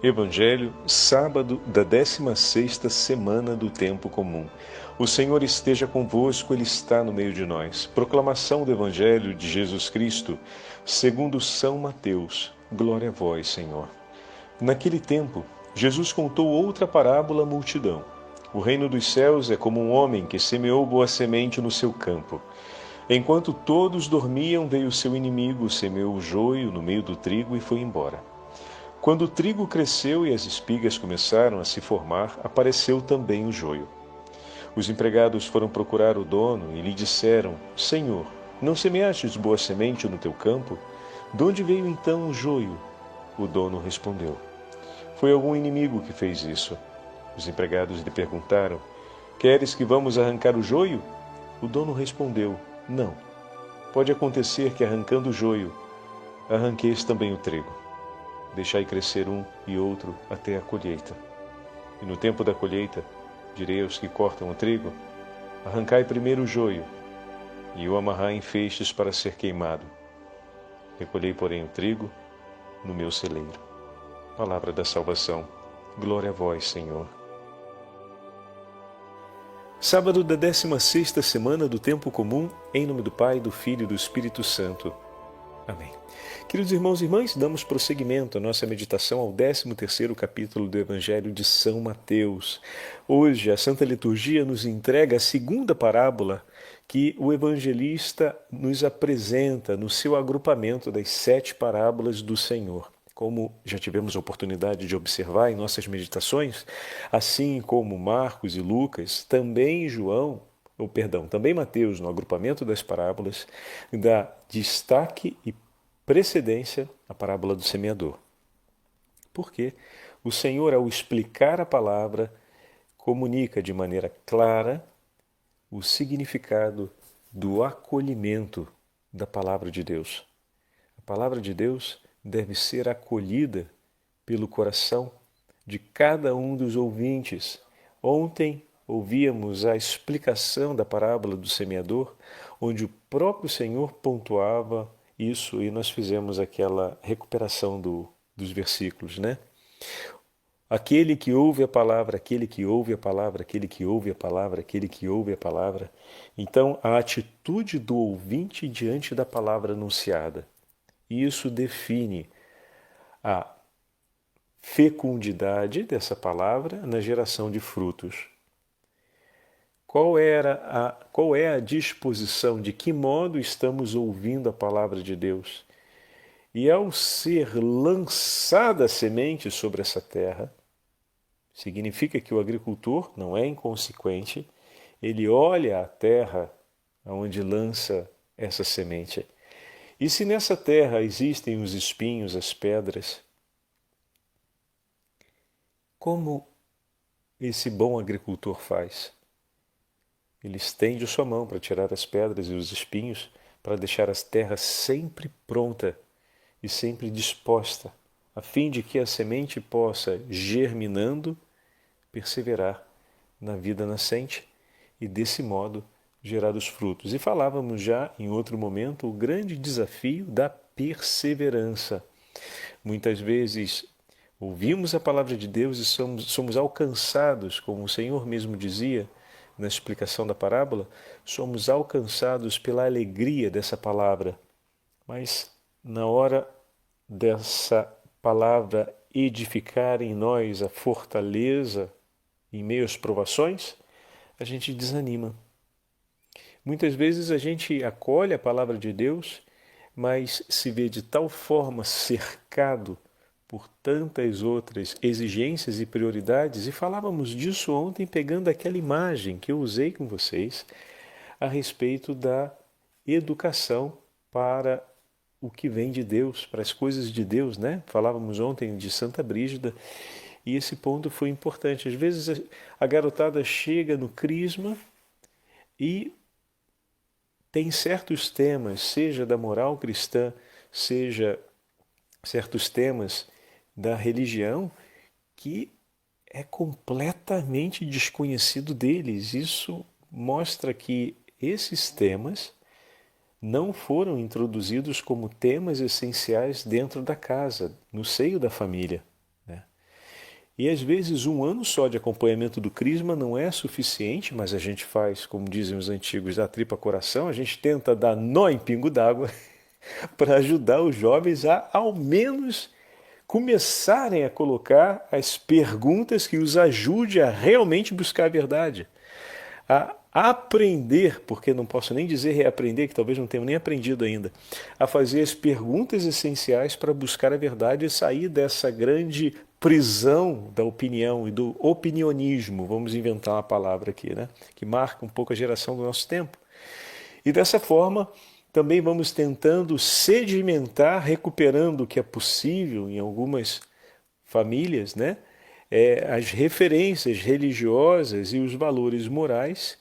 Evangelho, sábado da 16ª semana do tempo comum. O Senhor esteja convosco, Ele está no meio de nós. Proclamação do Evangelho de Jesus Cristo, segundo São Mateus. Glória a vós, Senhor. Naquele tempo, Jesus contou outra parábola à multidão. O reino dos céus é como um homem que semeou boa semente no seu campo. Enquanto todos dormiam, veio seu inimigo, semeou o joio no meio do trigo e foi embora. Quando o trigo cresceu e as espigas começaram a se formar, apareceu também o joio. Os empregados foram procurar o dono e lhe disseram: Senhor, não semeastes boa semente no teu campo? De onde veio então o joio? O dono respondeu: Foi algum inimigo que fez isso. Os empregados lhe perguntaram: Queres que vamos arrancar o joio? O dono respondeu: Não. Pode acontecer que, arrancando o joio, arranqueis também o trigo. Deixai crescer um e outro até a colheita. E no tempo da colheita, direi aos que cortam o trigo: arrancai primeiro o joio, e o amarrai em feixes para ser queimado. Recolhei, porém, o trigo no meu celeiro. Palavra da salvação. Glória a vós, Senhor. Sábado da 16ª semana do tempo comum, em nome do Pai, do Filho e do Espírito Santo. Amém. Queridos irmãos e irmãs, damos prosseguimento à nossa meditação ao 13º capítulo do Evangelho de São Mateus. Hoje, a Santa Liturgia nos entrega a segunda parábola que o evangelista nos apresenta no seu agrupamento das 7 parábolas do Senhor. Como já tivemos a oportunidade de observar em nossas meditações, assim como Marcos e Lucas, também também Mateus, no agrupamento das parábolas, dá destaque e precedência à parábola do semeador. Porque o Senhor, ao explicar a palavra, comunica de maneira clara o significado do acolhimento da palavra de Deus. A palavra de Deus deve ser acolhida pelo coração de cada um dos ouvintes. Ontem ouvíamos a explicação da parábola do semeador, onde o próprio Senhor pontuava isso e nós fizemos aquela recuperação dos versículos, né? Aquele que ouve a palavra, aquele que ouve a palavra, aquele que ouve a palavra, aquele que ouve a palavra. Então, a atitude do ouvinte diante da palavra anunciada. Isso define a fecundidade dessa palavra na geração de frutos. Qual é a disposição, de que modo estamos ouvindo a palavra de Deus? E ao ser lançada a semente sobre essa terra, significa que o agricultor não é inconsequente, ele olha a terra onde lança essa semente. E se nessa terra existem os espinhos, as pedras, como esse bom agricultor faz? Ele estende a sua mão para tirar as pedras e os espinhos, para deixar a terra sempre pronta e sempre disposta, a fim de que a semente possa, germinando, perseverar na vida nascente e, desse modo, gerar os frutos. E falávamos já, em outro momento, o grande desafio da perseverança. Muitas vezes ouvimos a palavra de Deus e somos alcançados, como o Senhor mesmo dizia, na explicação da parábola, somos alcançados pela alegria dessa palavra. Mas na hora dessa palavra edificar em nós a fortaleza em meio às provações, a gente desanima. Muitas vezes a gente acolhe a palavra de Deus, mas se vê de tal forma cercado por tantas outras exigências e prioridades, e falávamos disso ontem pegando aquela imagem que eu usei com vocês a respeito da educação para o que vem de Deus, para as coisas de Deus, né? Falávamos ontem de Santa Brígida e esse ponto foi importante. Às vezes a garotada chega no crisma e tem certos temas, seja da moral cristã, seja certos temas da religião, que é completamente desconhecido deles. Isso mostra que esses temas não foram introduzidos como temas essenciais dentro da casa, no seio da família, né? E às vezes um ano só de acompanhamento do crisma não é suficiente, mas a gente faz, como dizem os antigos, da tripa coração, a gente tenta dar nó em pingo d'água para ajudar os jovens a, ao menos, começarem a colocar as perguntas que os ajude a realmente buscar a verdade. A aprender, porque não posso nem dizer reaprender, que talvez não tenham nem aprendido ainda, a fazer as perguntas essenciais para buscar a verdade e sair dessa grande prisão da opinião e do opinionismo, vamos inventar uma palavra aqui, né? Que marca um pouco a geração do nosso tempo. E dessa forma, também vamos tentando sedimentar, recuperando o que é possível em algumas famílias, né? As referências religiosas e os valores morais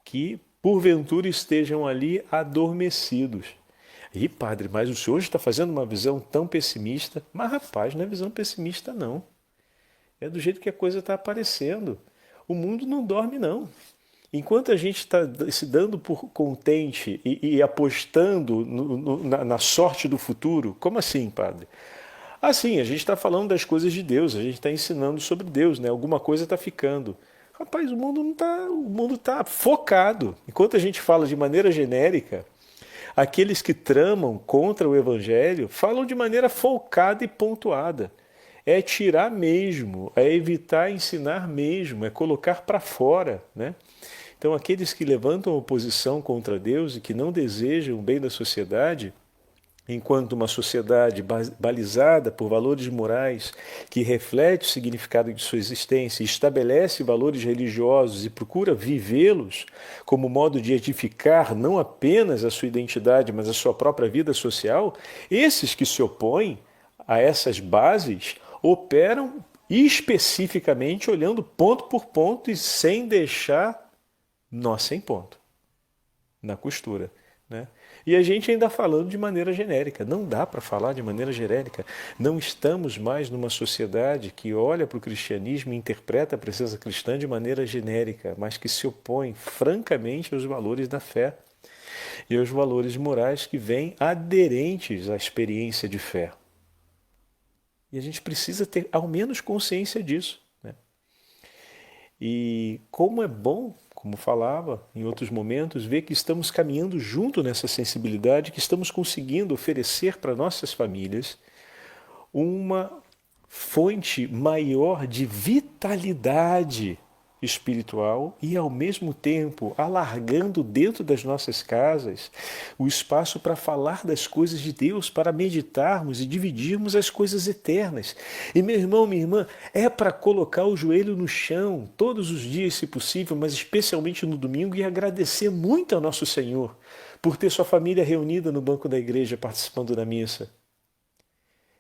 que, porventura, estejam ali adormecidos. E, padre, mas o senhor está fazendo uma visão tão pessimista. Mas, rapaz, não é visão pessimista, não. É do jeito que a coisa está aparecendo. O mundo não dorme, não. Enquanto a gente está se dando por contente e apostando na sorte do futuro, como assim, padre? Assim, a gente está falando das coisas de Deus, a gente está ensinando sobre Deus, né? Alguma coisa está ficando. Rapaz, o mundo não tá, o mundo está focado. Enquanto a gente fala de maneira genérica, aqueles que tramam contra o Evangelho falam de maneira focada e pontuada. É tirar mesmo, é evitar ensinar mesmo, é colocar para fora, né? Então, aqueles que levantam oposição contra Deus e que não desejam o bem da sociedade, enquanto uma sociedade balizada por valores morais que reflete o significado de sua existência, estabelece valores religiosos e procura vivê-los como modo de edificar não apenas a sua identidade, mas a sua própria vida social, esses que se opõem a essas bases operam especificamente olhando ponto por ponto e sem deixar nó sem ponto na costura, né? E a gente ainda falando de maneira genérica. Não dá para falar de maneira genérica. Não estamos mais numa sociedade que olha para o cristianismo e interpreta a presença cristã de maneira genérica, mas que se opõe francamente aos valores da fé e aos valores morais que vêm aderentes à experiência de fé. E a gente precisa ter ao menos consciência disso, né? E como é bom, como falava em outros momentos, ver que estamos caminhando junto nessa sensibilidade, que estamos conseguindo oferecer para nossas famílias uma fonte maior de vitalidade espiritual e, ao mesmo tempo, alargando dentro das nossas casas o espaço para falar das coisas de Deus, para meditarmos e dividirmos as coisas eternas. E, meu irmão, minha irmã, é para colocar o joelho no chão todos os dias, se possível, mas especialmente no domingo, e agradecer muito ao nosso Senhor por ter sua família reunida no banco da igreja participando da missa.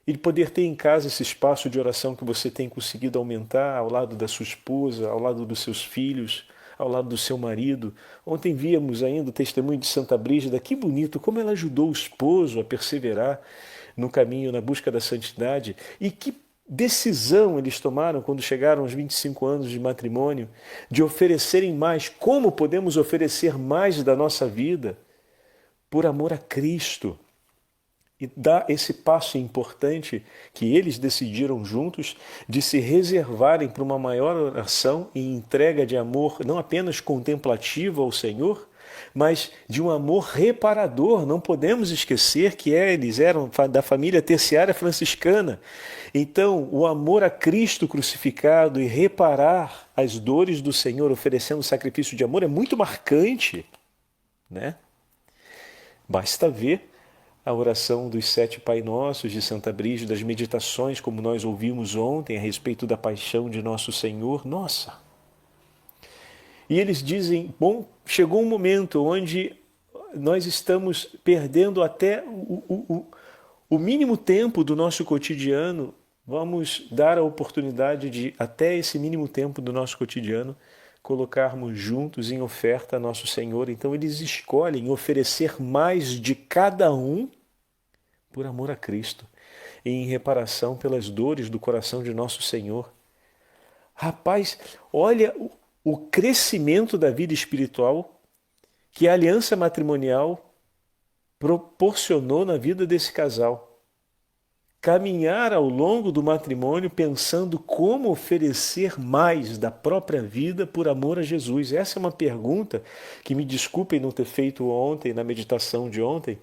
E de poder ter em casa esse espaço de oração que você tem conseguido aumentar ao lado da sua esposa, ao lado dos seus filhos, ao lado do seu marido. Ontem víamos ainda o testemunho de Santa Brígida, que bonito, como ela ajudou o esposo a perseverar no caminho, na busca da santidade. E que decisão eles tomaram quando chegaram aos 25 anos de matrimônio, de oferecerem mais. Como podemos oferecer mais da nossa vida? Por amor a Cristo. E dá esse passo importante que eles decidiram juntos de se reservarem para uma maior oração e entrega de amor, não apenas contemplativa ao Senhor, mas de um amor reparador. Não podemos esquecer que eles eram da família terciária franciscana. Então, o amor a Cristo crucificado e reparar as dores do Senhor oferecendo sacrifício de amor é muito marcante, né? Basta ver a oração dos 7 Pai Nossos de Santa Brígida, das meditações, como nós ouvimos ontem, a respeito da paixão de nosso Senhor. Nossa! E eles dizem, bom, chegou um momento onde nós estamos perdendo até o mínimo tempo do nosso cotidiano. Vamos dar a oportunidade de, até esse mínimo tempo do nosso cotidiano, colocarmos juntos em oferta a nosso Senhor. Então eles escolhem oferecer mais de cada um por amor a Cristo e em reparação pelas dores do coração de nosso Senhor. Rapaz, olha o crescimento da vida espiritual que a aliança matrimonial proporcionou na vida desse casal. caminhar ao longo do matrimônio pensando como oferecer mais da própria vida por amor a Jesus? Essa é uma pergunta que, me desculpem não ter feito ontem, na meditação de ontem,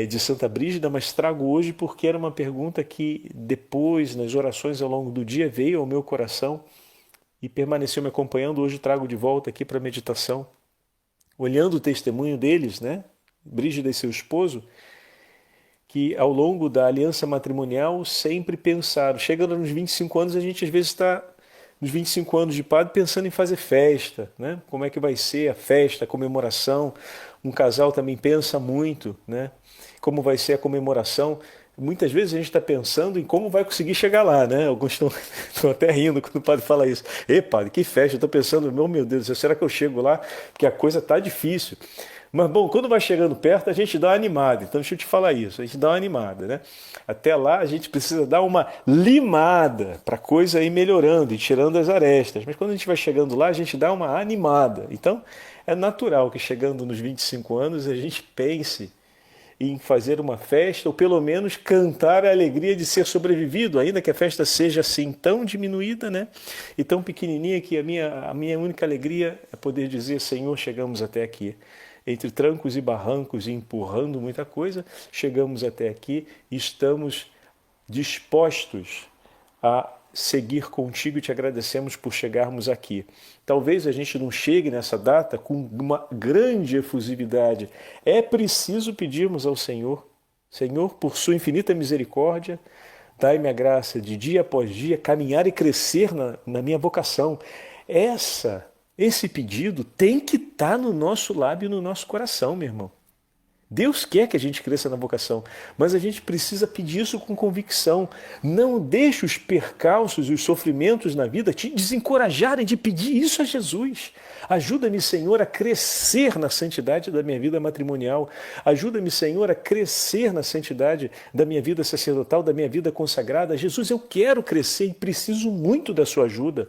de Santa Brígida, mas trago hoje porque era uma pergunta que depois, nas orações ao longo do dia, veio ao meu coração e permaneceu me acompanhando. Hoje trago de volta aqui para a meditação, olhando o testemunho deles, né? Brígida e seu esposo, que ao longo da aliança matrimonial sempre pensaram. Chegando nos 25 anos, a gente às vezes está nos 25 anos de padre pensando em fazer festa, né? Como é que vai ser a festa, a comemoração. Um casal também pensa muito, né? Como vai ser a comemoração. Muitas vezes a gente está pensando em como vai conseguir chegar lá, né? Alguns estão até rindo quando o padre fala isso. Ei, padre, que festa! Eu estou pensando, meu Deus, será que eu chego lá? Porque a coisa está difícil. Mas, bom, quando vai chegando perto, a gente dá uma animada. Então, deixa eu te falar isso, a gente dá uma animada, né? Até lá, a gente precisa dar uma limada para a coisa ir melhorando e tirando as arestas. Mas quando a gente vai chegando lá, a gente dá uma animada. Então, é natural que chegando nos 25 anos, a gente pense em fazer uma festa, ou pelo menos cantar a alegria de ser sobrevivido, ainda que a festa seja assim tão diminuída, né? E tão pequenininha que a minha única alegria é poder dizer: Senhor, chegamos até aqui. Entre trancos e barrancos e empurrando muita coisa, chegamos até aqui e estamos dispostos a seguir contigo e te agradecemos por chegarmos aqui. Talvez a gente não chegue nessa data com uma grande efusividade. É preciso pedirmos ao Senhor: Senhor, por sua infinita misericórdia, dai-me a graça de dia após dia caminhar e crescer na minha vocação. Esse pedido tem que estar no nosso lábio e no nosso coração, meu irmão. Deus quer que a gente cresça na vocação, mas a gente precisa pedir isso com convicção. Não deixe os percalços e os sofrimentos na vida te desencorajarem de pedir isso a Jesus. Ajuda-me, Senhor, a crescer na santidade da minha vida matrimonial. Ajuda-me, Senhor, a crescer na santidade da minha vida sacerdotal, da minha vida consagrada. Jesus, eu quero crescer e preciso muito da sua ajuda.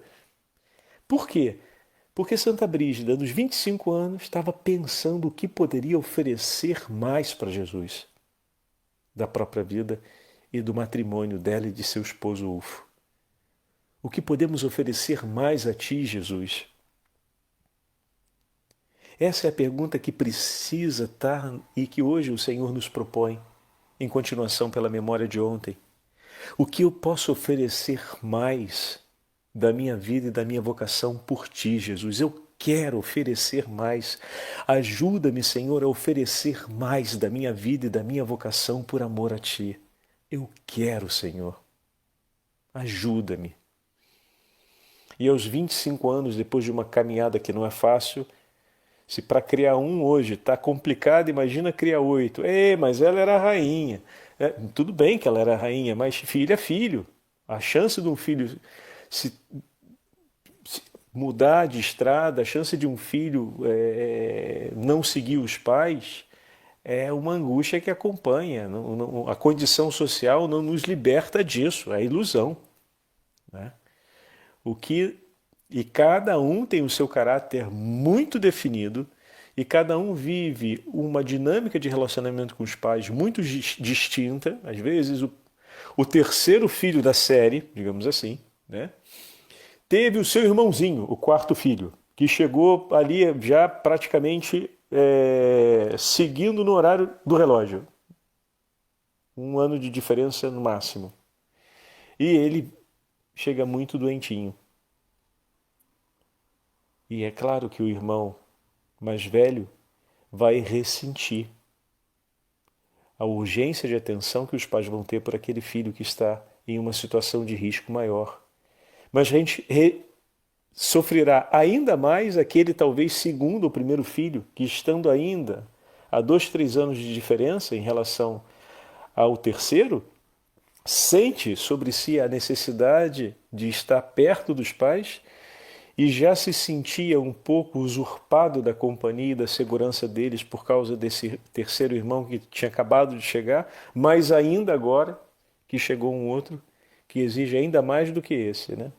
Por quê? Porque Santa Brígida, nos 25 anos, estava pensando o que poderia oferecer mais para Jesus, da própria vida e do matrimônio dela e de seu esposo Ulfo. O que podemos oferecer mais a ti, Jesus? Essa é a pergunta que precisa estar e que hoje o Senhor nos propõe, em continuação pela memória de ontem. O que eu posso oferecer mais da minha vida e da minha vocação por ti, Jesus? Eu quero oferecer mais. Ajuda-me, Senhor, a oferecer mais da minha vida e da minha vocação por amor a ti. Eu quero, Senhor. Ajuda-me. E aos 25 anos, depois de uma caminhada que não é fácil, se para criar um hoje está complicado, imagina criar 8. Mas ela era a rainha. Tudo bem que ela era a rainha, mas filho é filho. A chance de um filho se mudar de estrada, a chance de um filho não seguir os pais, é uma angústia que acompanha. A condição social não nos liberta disso, é ilusão, né? E cada um tem o seu caráter muito definido, e cada um vive uma dinâmica de relacionamento com os pais muito distinta. Às vezes o terceiro filho da série, digamos assim, né, teve o seu irmãozinho, o quarto filho, que chegou ali já praticamente seguindo no horário do relógio. 1 ano de diferença no máximo. E ele chega muito doentinho. E é claro que o irmão mais velho vai ressentir a urgência de atenção que os pais vão ter por aquele filho que está em uma situação de risco maior. Mas a gente sofrerá ainda mais aquele talvez segundo ou primeiro filho, que estando ainda a 2, 3 anos de diferença em relação ao terceiro, sente sobre si a necessidade de estar perto dos pais e já se sentia um pouco usurpado da companhia e da segurança deles por causa desse terceiro irmão que tinha acabado de chegar, mas ainda agora que chegou um outro que exige ainda mais do que esse, né?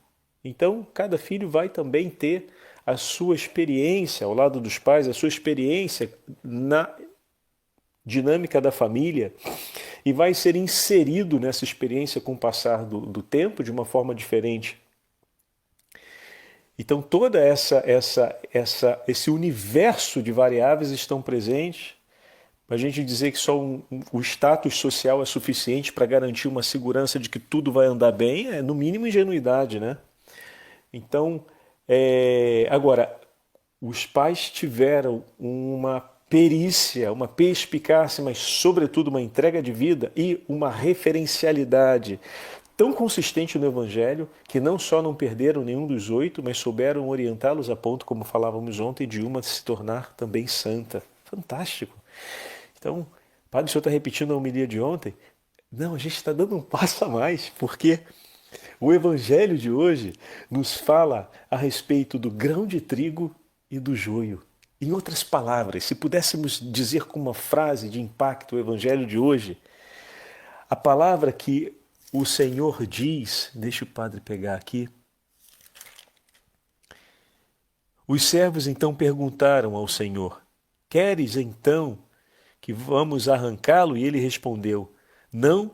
Então, cada filho vai também ter a sua experiência ao lado dos pais, a sua experiência dinâmica da família e vai ser inserido nessa experiência com o passar do tempo de uma forma diferente. Então toda esse universo de variáveis estão presentes. A gente dizer que só o status social é suficiente para garantir uma segurança de que tudo vai andar bem é no mínimo ingenuidade, né? Então, agora, os pais tiveram uma perícia, uma perspicácia, mas sobretudo uma entrega de vida e uma referencialidade tão consistente no Evangelho que não só não perderam nenhum dos 8, mas souberam orientá-los a ponto, como falávamos ontem, de uma se tornar também santa. Fantástico! Então, Padre, o senhor está repetindo a homilia de ontem? Não, a gente está dando um passo a mais, porque o Evangelho de hoje nos fala a respeito do grão de trigo e do joio. Em outras palavras, se pudéssemos dizer com uma frase de impacto o Evangelho de hoje, a palavra que o Senhor diz, deixa o padre pegar aqui. Os servos então perguntaram ao Senhor: queres então que vamos arrancá-lo? E ele respondeu: não,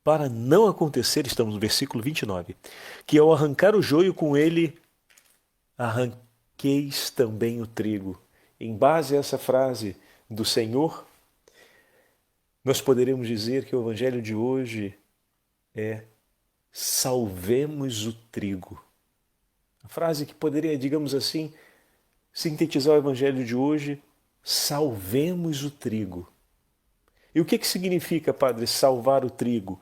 para não acontecer, estamos no versículo 29, que ao arrancar o joio com ele, arranqueis também o trigo. Em base a essa frase do Senhor, nós poderemos dizer que o Evangelho de hoje é: salvemos o trigo. A frase que poderia, digamos assim, sintetizar o Evangelho de hoje: salvemos o trigo. E o que significa, Padre, salvar o trigo?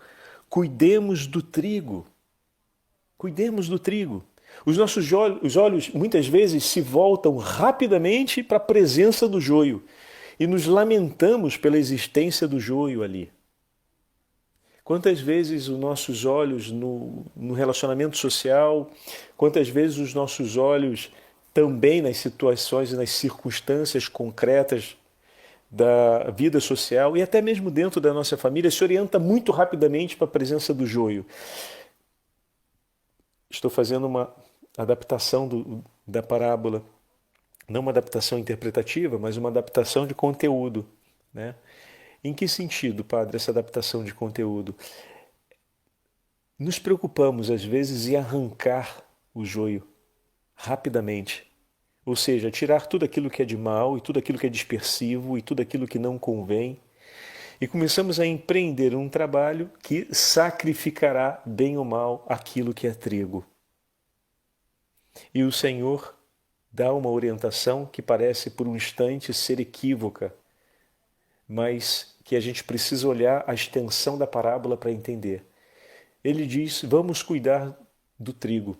Cuidemos do trigo. Cuidemos do trigo. Os nossos olhos muitas vezes se voltam rapidamente para a presença do joio e nos lamentamos pela existência do joio ali. Quantas vezes os nossos olhos no relacionamento social, quantas vezes os nossos olhos também nas situações e nas circunstâncias concretas da vida social e até mesmo dentro da nossa família se orienta muito rapidamente para a presença do joio. Estou fazendo uma adaptação da parábola, não uma adaptação interpretativa, mas uma adaptação de conteúdo, né? Em que sentido, Padre, essa adaptação de conteúdo? Nos preocupamos, às vezes, em arrancar o joio rapidamente. Ou seja, tirar tudo aquilo que é de mal e tudo aquilo que é dispersivo e tudo aquilo que não convém. E começamos a empreender um trabalho que sacrificará, bem ou mal, aquilo que é trigo. E o Senhor dá uma orientação que parece por um instante ser equívoca, mas que a gente precisa olhar a extensão da parábola para entender. Ele diz: vamos cuidar do trigo.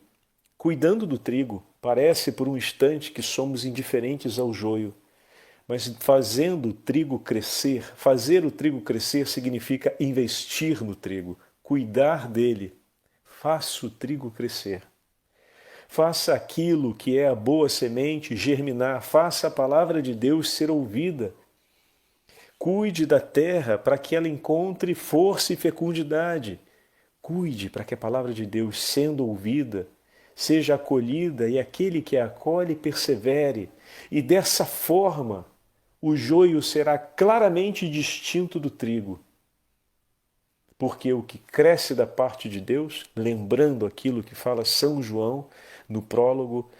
Cuidando do trigo, parece por um instante que somos indiferentes ao joio, mas fazendo o trigo crescer, fazer o trigo crescer significa investir no trigo, cuidar dele. Faça o trigo crescer. Faça aquilo que é a boa semente germinar, faça a palavra de Deus ser ouvida. Cuide da terra para que ela encontre força e fecundidade. Cuide para que a palavra de Deus, sendo ouvida, seja acolhida e aquele que a acolhe persevere. E dessa forma, o joio será claramente distinto do trigo. Porque o que cresce da parte de Deus, lembrando aquilo que fala São João no prólogo,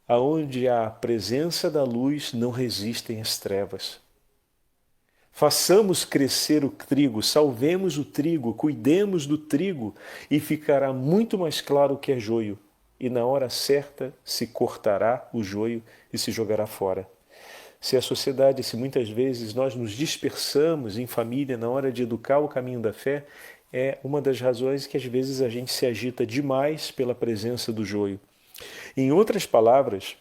aonde há a presença da luz não resistem as trevas. Façamos crescer o trigo, salvemos o trigo, cuidemos do trigo e ficará muito mais claro o que é joio. E na hora certa se cortará o joio e se jogará fora. Se a sociedade, se muitas vezes nós nos dispersamos em família na hora de educar o caminho da fé, é uma das razões que às vezes a gente se agita demais pela presença do joio. Em outras palavras,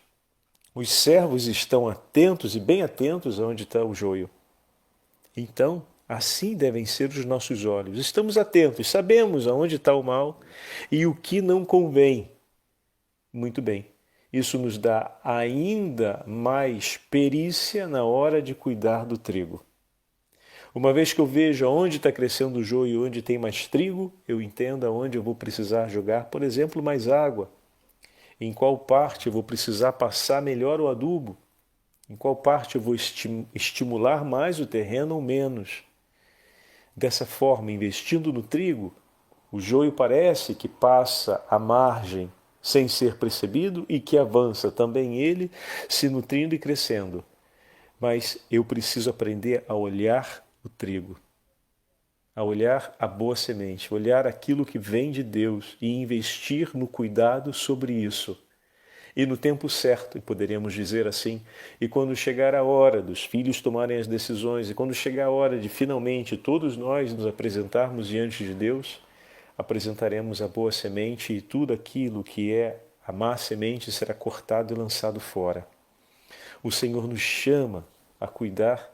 os servos estão atentos e bem atentos aonde está o joio. Então, assim devem ser os nossos olhos. Estamos atentos, sabemos aonde está o mal e o que não convém. Muito bem. Isso nos dá ainda mais perícia na hora de cuidar do trigo. Uma vez que eu vejo onde está crescendo o joio e onde tem mais trigo, eu entendo aonde eu vou precisar jogar, por exemplo, mais água. Em qual parte eu vou precisar passar melhor o adubo. Em qual parte eu vou estimular mais o terreno ou menos? Dessa forma, investindo no trigo, o joio parece que passa à margem sem ser percebido e que avança também ele, se nutrindo e crescendo. Mas eu preciso aprender a olhar o trigo, a olhar a boa semente, olhar aquilo que vem de Deus e investir no cuidado sobre isso. E no tempo certo, e poderíamos dizer assim, e quando chegar a hora dos filhos tomarem as decisões, e quando chegar a hora de finalmente todos nós nos apresentarmos diante de Deus, apresentaremos a boa semente e tudo aquilo que é a má semente será cortado e lançado fora. O Senhor nos chama a cuidar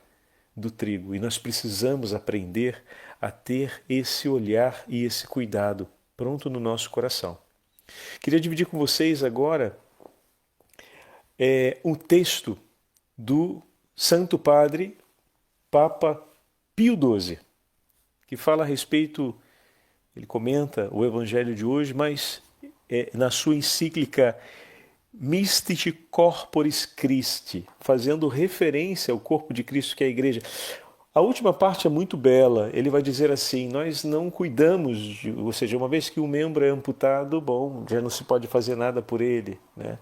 do trigo e nós precisamos aprender a ter esse olhar e esse cuidado pronto no nosso coração. Queria dividir com vocês agora um texto do Santo Padre Papa Pio XII, que fala a respeito, ele comenta o Evangelho de hoje, mas na sua encíclica Mystici Corporis Christi, fazendo referência ao corpo de Cristo, que é a igreja. A última parte é muito bela. Ele vai dizer assim: nós não cuidamos, ou seja, uma vez que um membro é amputado, bom, já não se pode fazer nada por ele, né?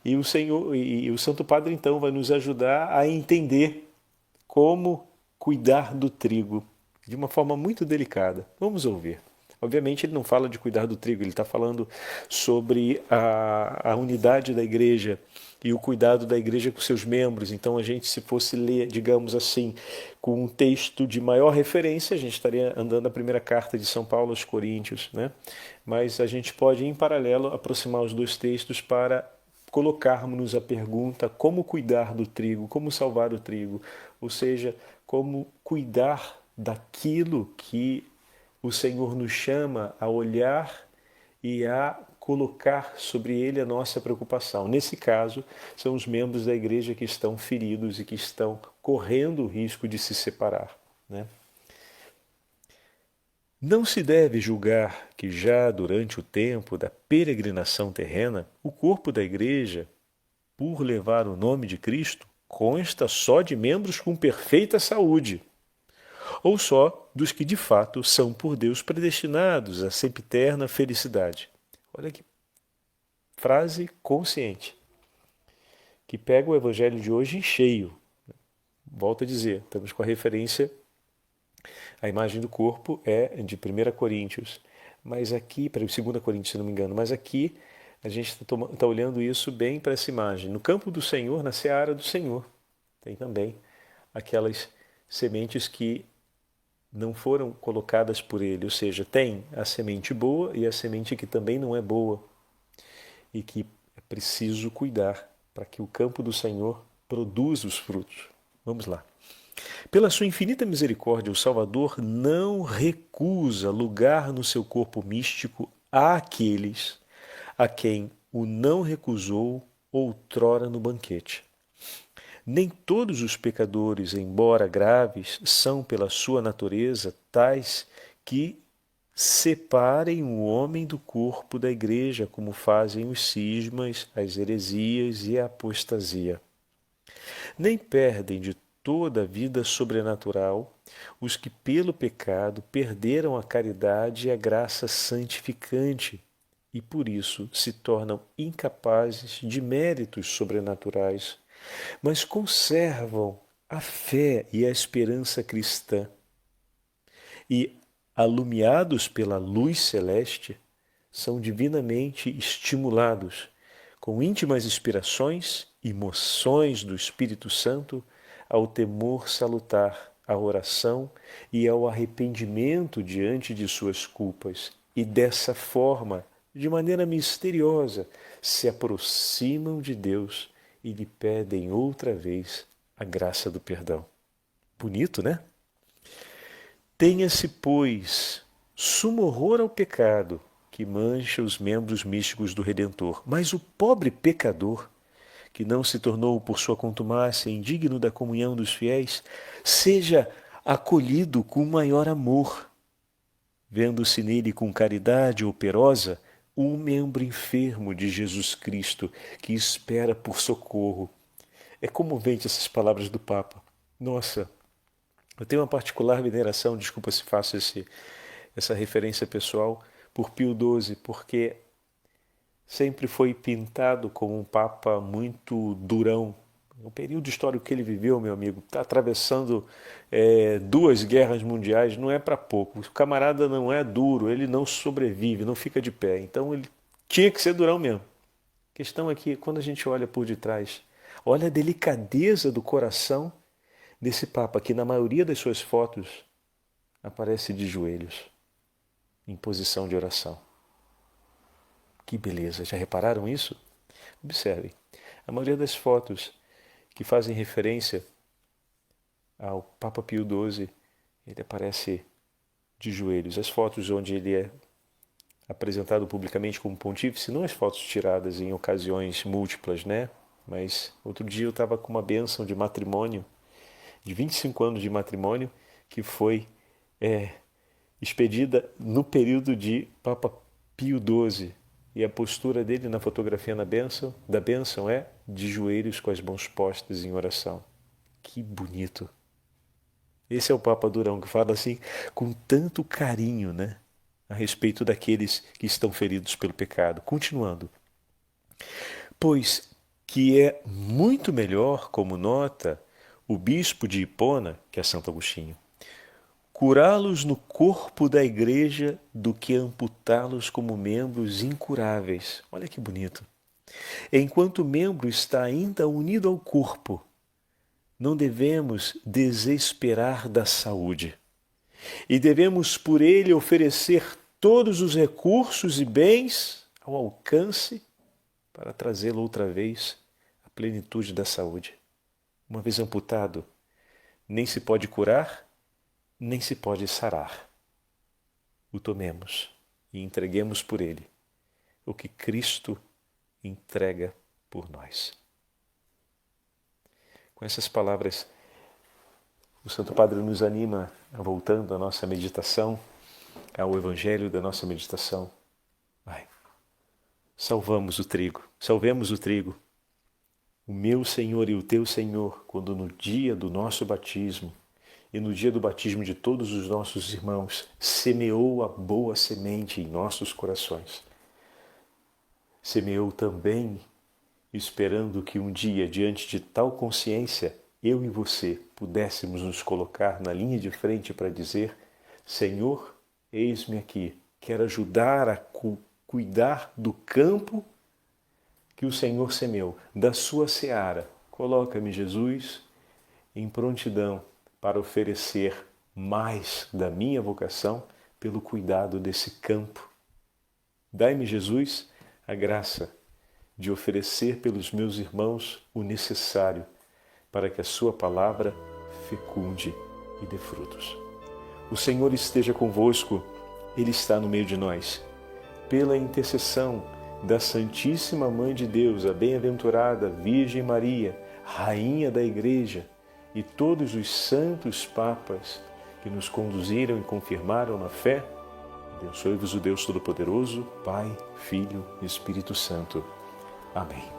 E o Senhor e o Santo Padre então vai nos ajudar a entender como cuidar do trigo de uma forma muito delicada. Vamos ouvir. Obviamente ele não fala de cuidar do trigo, ele está falando sobre a unidade da igreja e o cuidado da igreja com seus membros. Então a gente, se fosse ler, digamos assim, com um texto de maior referência, a gente estaria andando a primeira carta de São Paulo aos Coríntios, né? Mas a gente pode, em paralelo, aproximar os dois textos para colocarmos a pergunta como cuidar do trigo, como salvar o trigo, ou seja, como cuidar daquilo que o Senhor nos chama a olhar e a colocar sobre ele a nossa preocupação. Nesse caso, são os membros da igreja que estão feridos e que estão correndo o risco de se separar, né? Não se deve julgar que já durante o tempo da peregrinação terrena, o corpo da igreja, por levar o nome de Cristo, consta só de membros com perfeita saúde, ou só dos que de fato são por Deus predestinados à sempiterna felicidade. Olha que frase consciente, que pega o evangelho de hoje em cheio. Volto a dizer, estamos com a referência, a imagem do corpo é de 1 Coríntios, mas aqui, para 2 Coríntios, se não me engano, mas aqui a gente está olhando isso bem para essa imagem. No campo do Senhor, na seara do Senhor, tem também aquelas sementes que não foram colocadas por ele, ou seja, tem a semente boa e a semente que também não é boa e que é preciso cuidar para que o campo do Senhor produza os frutos. Vamos lá. Pela sua infinita misericórdia, o Salvador não recusa lugar no seu corpo místico àqueles a quem o não recusou outrora no banquete. Nem todos os pecadores, embora graves, são pela sua natureza tais que separem o homem do corpo da igreja, como fazem os cismas, as heresias e a apostasia. Nem perdem de toda a vida sobrenatural os que pelo pecado perderam a caridade e a graça santificante e por isso se tornam incapazes de méritos sobrenaturais, mas conservam a fé e a esperança cristã e, alumiados pela luz celeste, são divinamente estimulados com íntimas inspirações e moções do Espírito Santo ao temor salutar, à oração e ao arrependimento diante de suas culpas, e dessa forma, de maneira misteriosa, se aproximam de Deus e lhe pedem outra vez a graça do perdão. Bonito, né? Tenha-se, pois, sumo horror ao pecado que mancha os membros místicos do Redentor, mas o pobre pecador, que não se tornou por sua contumácia indigno da comunhão dos fiéis, seja acolhido com maior amor, vendo-se nele com caridade operosa um membro enfermo de Jesus Cristo que espera por socorro. É comovente essas palavras do Papa. Nossa, eu tenho uma particular veneração, desculpa se faço essa referência pessoal, por Pio XII, porque sempre foi pintado como um Papa muito durão. O período histórico que ele viveu, meu amigo, está atravessando duas guerras mundiais, não é para pouco. O camarada não é duro, ele não sobrevive, não fica de pé. Então ele tinha que ser durão mesmo. A questão é que quando a gente olha por detrás, olha a delicadeza do coração desse Papa, que na maioria das suas fotos aparece de joelhos, em posição de oração. Que beleza, já repararam isso? Observem, a maioria das fotos que fazem referência ao Papa Pio XII, ele aparece de joelhos. As fotos onde ele é apresentado publicamente como pontífice, não as fotos tiradas em ocasiões múltiplas, né? Mas outro dia eu estava com uma bênção de matrimônio, de 25 anos de matrimônio, que foi expedida no período de Papa Pio XII. E a postura dele na fotografia da bênção é de joelhos com as mãos postas em oração. Que bonito! Esse é o Papa Durão, que fala assim com tanto carinho, né? A respeito daqueles que estão feridos pelo pecado. Continuando. Pois que é muito melhor, como nota o bispo de Hipona, que é Santo Agostinho, curá-los no corpo da igreja do que amputá-los como membros incuráveis. Olha que bonito. Enquanto o membro está ainda unido ao corpo, não devemos desesperar da saúde. E devemos por ele oferecer todos os recursos e bens ao alcance para trazê-lo outra vez à plenitude da saúde. Uma vez amputado, nem se pode curar, nem se pode sarar. O tomemos e entreguemos por ele o que Cristo entrega por nós. Com essas palavras, o Santo Padre nos anima, voltando à nossa meditação, ao Evangelho da nossa meditação. Vai, salvemos o trigo, salvemos o trigo. O meu Senhor e o teu Senhor, quando no dia do nosso batismo, e no dia do batismo de todos os nossos irmãos, semeou a boa semente em nossos corações. Semeou também, esperando que um dia, diante de tal consciência, eu e você pudéssemos nos colocar na linha de frente para dizer: Senhor, eis-me aqui, quero ajudar a cuidar do campo que o Senhor semeou, da sua seara. Coloca-me, Jesus, em prontidão para oferecer mais da minha vocação pelo cuidado desse campo. Dai-me, Jesus, a graça de oferecer pelos meus irmãos o necessário para que a sua palavra fecunde e dê frutos. O Senhor esteja convosco, Ele está no meio de nós. Pela intercessão da Santíssima Mãe de Deus, a bem-aventurada Virgem Maria, Rainha da Igreja, e todos os santos papas que nos conduziram e confirmaram na fé, abençoe-vos o Deus Todo-Poderoso, Pai, Filho e Espírito Santo. Amém.